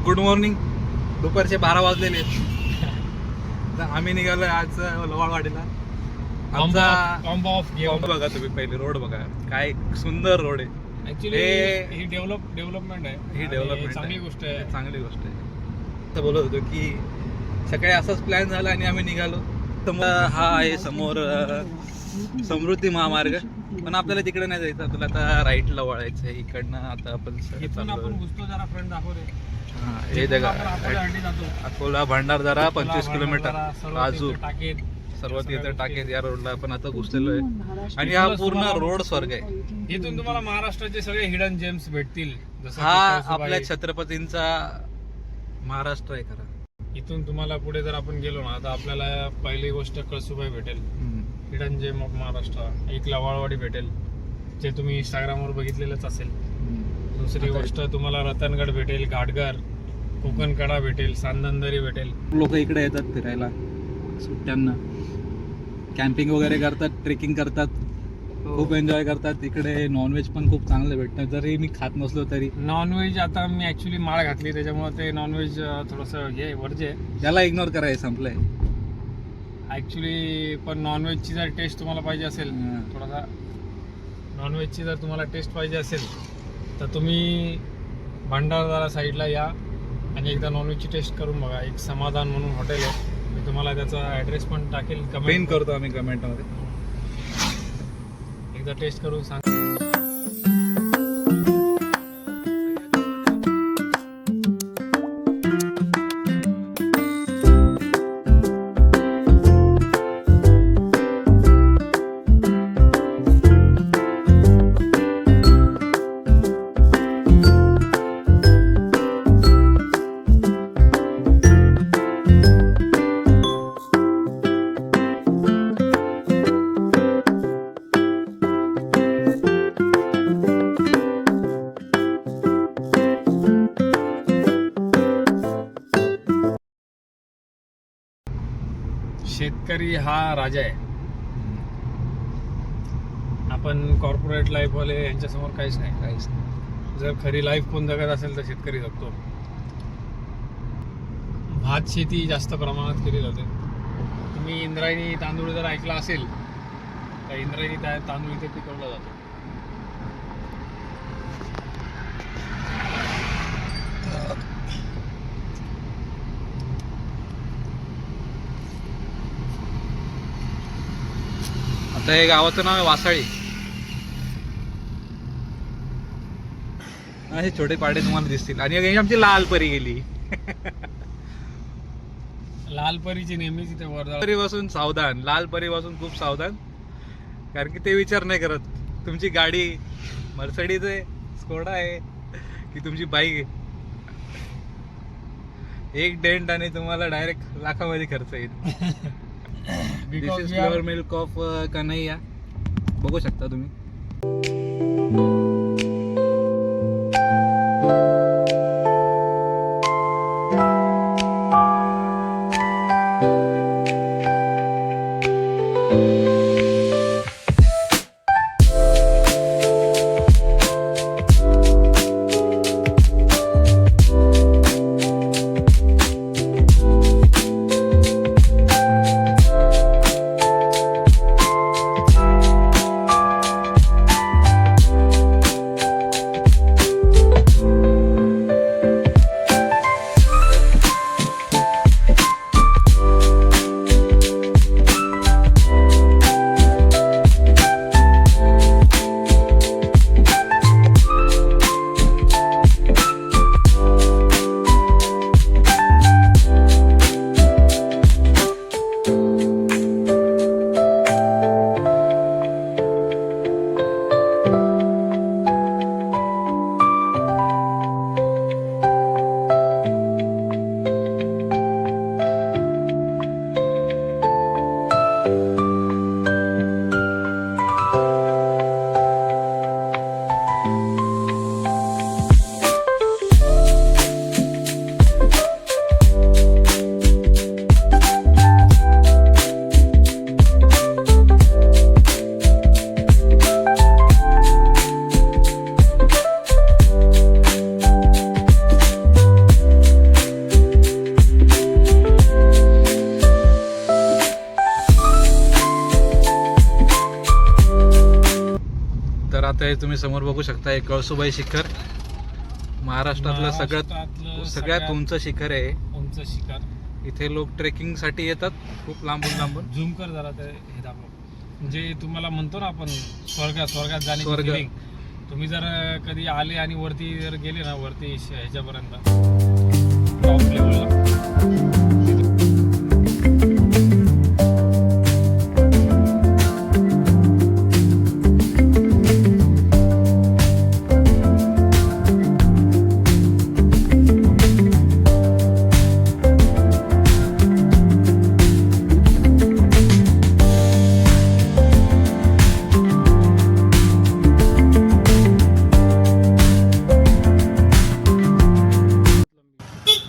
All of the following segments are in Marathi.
Good morning. दुपारचे 12 वाजलेले आहेत. आम्ही निघालो आज लवाळवाडीला. आमचा बघा तुम्ही, पहिले रोड बघा, काय सुंदर रोड आहे. ऍक्च्युली ही डेव्हलपमेंट आहे. ही डेव्हलपमेंट चांगली गोष्ट आहे. चांगली गोष्ट आहे. तर बोलत होतो की सकाळी असाच प्लॅन झाला आणि आम्ही निघालो. तर हा आहे समोर समृद्धी महामार्ग, पण आपल्याला तिकडे नाही जायचं. आपल्याला आता राईटला वळायचं आहे इकडनं. आता आपण घुसतो, जरा फ्रेंड दाखवते. हे जगा जातो अकोला भंडारदरा 25 किलोमीटर राजू टाकेत सर्वात तिथे टाकेत या रोडला आपण आता घुसलेलो आहे. आणि हा पूर्ण रोड स्वर्ग आहे. इथून तुम्हाला महाराष्ट्राचे सगळे हिडन जेम्स भेटतील. जसं हा की कळसुबाई. आपल्या छत्रपतींचा महाराष्ट्र आहे खरा. इथून तुम्हाला पुढे जर आपण गेलो ना, आता आपल्याला पहिली गोष्ट कळसुबाई भेटेल, हिडन जेम ऑफ महाराष्ट्र. एक लवाळवाडी भेटेल, जे तुम्ही इंस्टाग्रामवर बघितलेलंच असेल. दुसरी गोष्ट तुम्हाला रतनगड भेटेल, घाटघर, कोकणकडा भेटेल, सांदनदरी भेटेल. लोक इकडे येतात फिरायला सुट्ट्यांना, कॅम्पिंग वगैरे करतात, ट्रेकिंग करतात, खूप एन्जॉय करतात. इकडे नॉनव्हेज पण खूप चांगलं भेटतं. जरी मी खात नसलो तरी नॉनव्हेज, आता मी ऍक्च्युली माळ घातली त्याच्यामुळे ते नॉनव्हेज थोडंसं हे वर्जे. याला इग्नोर करायचं, संपलंय ऍक्च्युली. पण नॉनव्हेजची जर टेस्ट तुम्हाला पाहिजे असेल, थोडासा नॉनव्हेजची जर तुम्हाला टेस्ट पाहिजे असेल तर तुम्ही भंडारदरा साईडला या आणि एकदा नॉनव्हेजची टेस्ट करून बघा. एक समाधान म्हणून हॉटेल आहे. मी तुम्हाला त्याचा ॲड्रेस पण टाकेल, कमेंट करतो आम्ही कमेंटमध्ये. एकदा टेस्ट करून सांग. शेतकरी हा राजा आहे. आपण कॉर्पोरेट लाईफ वाले यांच्यासमोर काहीच नाही. जर खरी लाईफ कोण जगत असेल तर शेतकरी जगतो. भात शेती जास्त प्रमाणात केली जाते. तुम्ही इंद्रायणी तांदूळ जर ऐकला असेल तर इंद्रायणी तांदूळ इथे पिकवला जातो. आता हे गावाचं नाव आहे वासाळी. असे छोटे पाडे तुम्हाला दिसतील. आणि आमची लाल परी गेली. लाल परीची नेहमीच इथे वर परीपासून सावधान, लाल परीपासून खूप सावधान. कारण की ते विचार नाही करत तुमची गाडी मर्सिडीज आहे, स्कोडा आहे की तुमची बाईक आहे. एक डेंट आणि तुम्हाला डायरेक्ट लाखामध्ये खर्च येईल. This is pure milk of Kanhaiya. बघू शकता तुम्ही. आता हे तुम्ही समोर बघू शकता एक कळसुबाई शिखर, महाराष्ट्रातलं महाराष्ट्रातलं सगळ्यात उंच शिखर आहे. उंच शिखर. इथे लोक ट्रेकिंग साठी येतात खूप लांबून लांबून. झूम कर जरा ते हे दाखव. म्हणजे तुम्हाला म्हणतो ना आपण स्वर्गात जाण्याची स्वर्ग. feeling. तुम्ही जर कधी आले आणि वरती जर गेले ना वरती ह्याच्यापर्यंत टॉप लेवलला,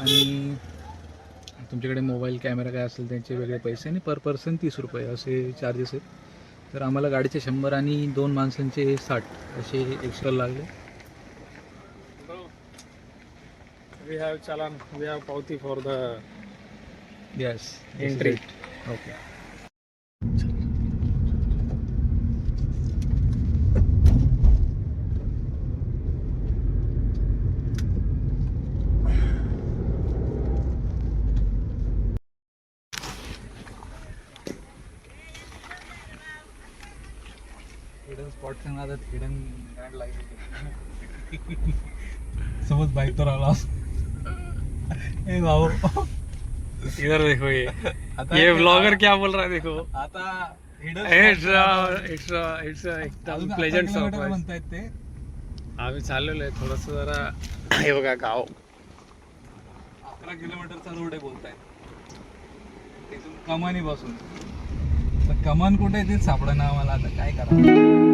आणि तुमच्याकडे मोबाईल कॅमेरा काय असेल त्यांचे वेगळे पैसे आणि पर पर्सन 30 रुपये असे चार्जेस आहेत. तर आम्हाला गाडीचे 100 आणि 2 माणसांचे 60 असे एक्स्ट्रा लागले. We have challan, we have pavti for the yes entry. Okay. Hidden स्पॉटच्या नादात हिडन गाड लागली. सोबत बाईक तर आला. ए भाऊ इधर देखो ये ब्लॉगर क्या बोल रहा है देखो. आता इट्स एकदम प्लेजंट सरप्राईज. म्हणतायत ते. आम्ही चाललेलो आहे थोडस जरा हे बघा गाव 11 किलोमीटरचा रोड आहे बोलतायत. तिथून कमानी पासून. तर कमान कुठे आहे तेच सापडा ना आम्हाला. आता काय करा.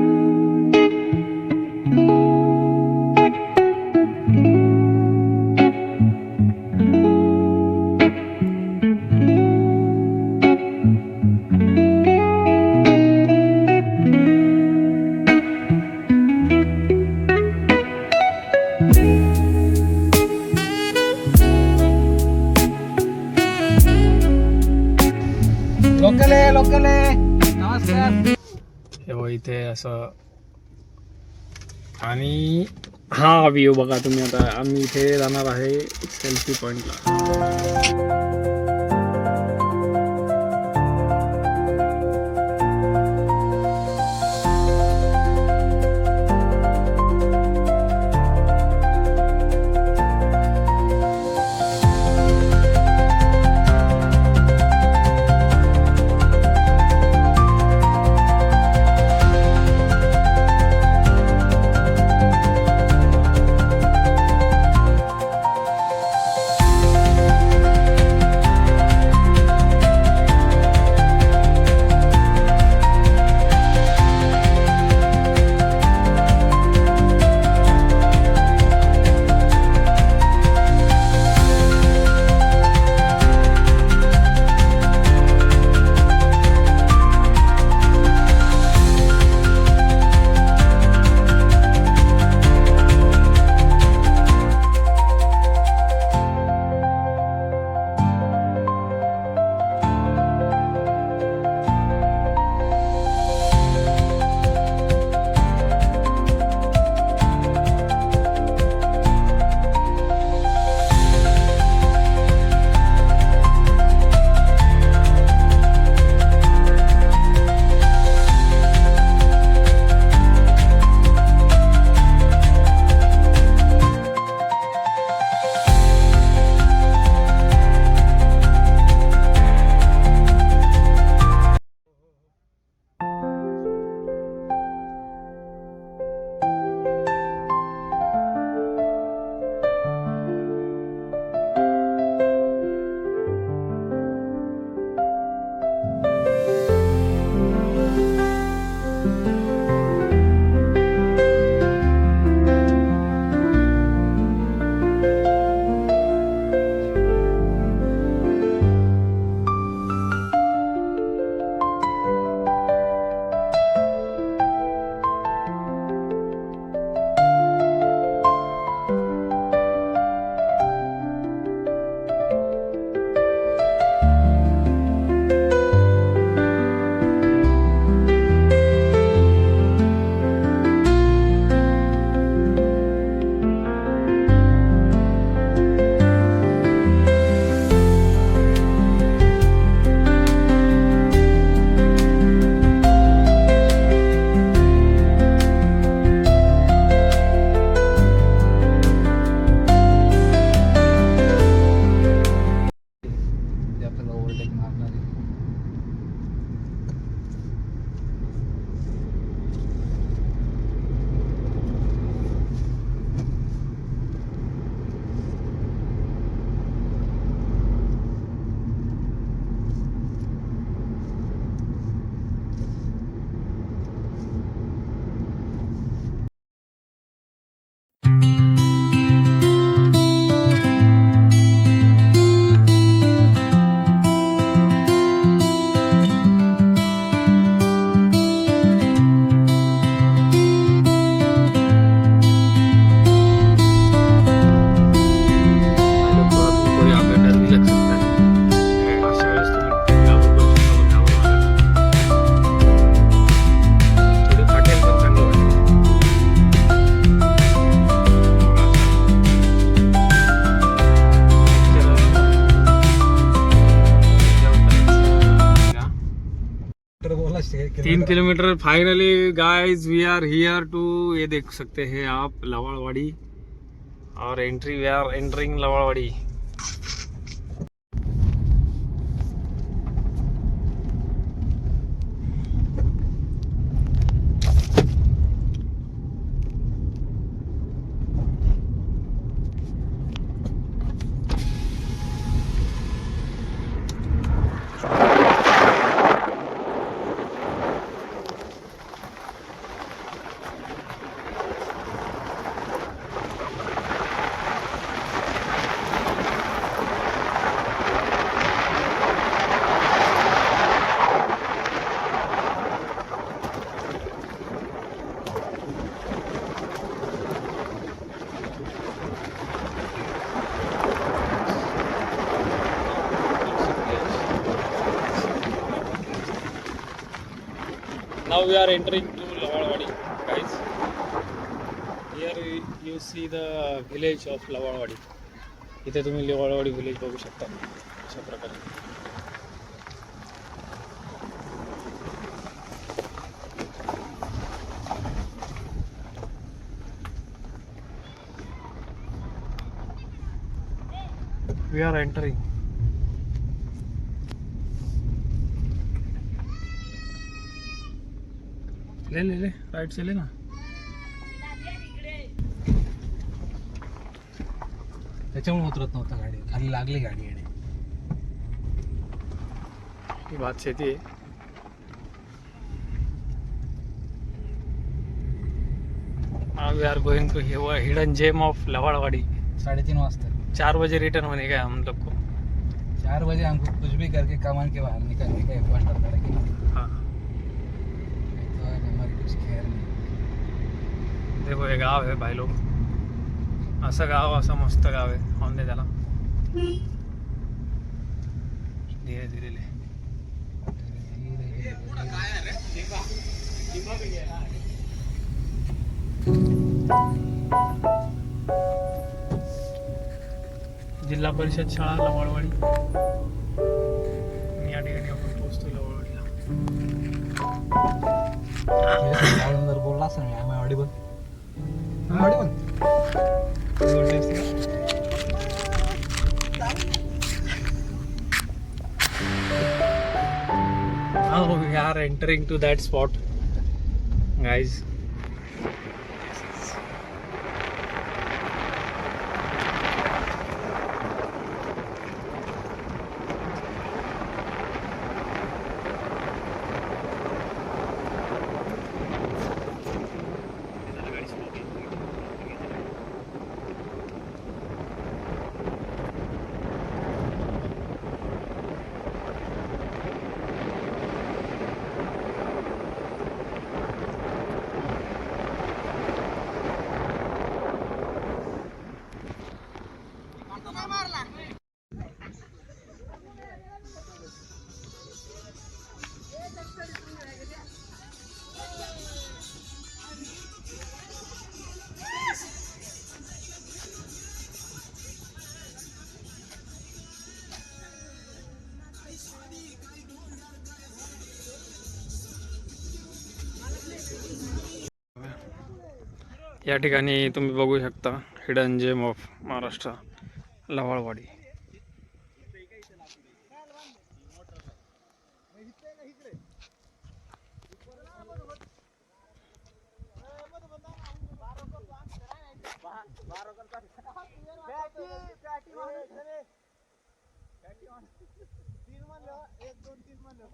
लोकल आहे. नमस्कार. हे बघ इथे असं. आणि हा व्ह्यू बघा तुम्ही. आता आम्ही इथे जाणार आहे सेल्फी पॉइंटला. 3 kilometre finally guys we are here to, ये देख सकते हैं आप लवाड़वाड़ी और entry, we are entering Lavadwadi. Now we are entering to Lawarwadi, guys. Here you see the village of Lawarwadi. इथे तुम्ही लवाळवाडी विलेज बघू शकता अशा प्रकारे. We are entering. ले ले ले राइट से ले ना. त्याच्यामुळे उतरत नव्हता गाडी, खाली लागली गाडी आणि ही बात शेती आहे. Now we are going to hidden gem of लवाड़वाड़ी. 3:30 वाजता 4 बजे रिटर्न होने का है हम लोग को. 4 बजे हमको कुछ भी करके कमान के बाहर निकलने का एक वाजता था, लेकिन हाँ तो आज हमारी कुछ खैर नहीं. देखो हे गाव आहे भाई लोग, असं गाव, असं मस्त गाव आहे. होऊन दे त्याला धीरे धीरे ले. जिल्हा परिषद शाळा लवाळवाडी. या ठिकाणी आपण पोहोचतो लवाळवाडीला. जर बोलला असं नाही आम्ही Audible Now we are entering to that spot, guys. या ठिकाणी तुम्ही बघू शकता हिडन जेम ऑफ महाराष्ट्र लवाळवाडी. तीन म्हणलं 1 2 3 म्हणलं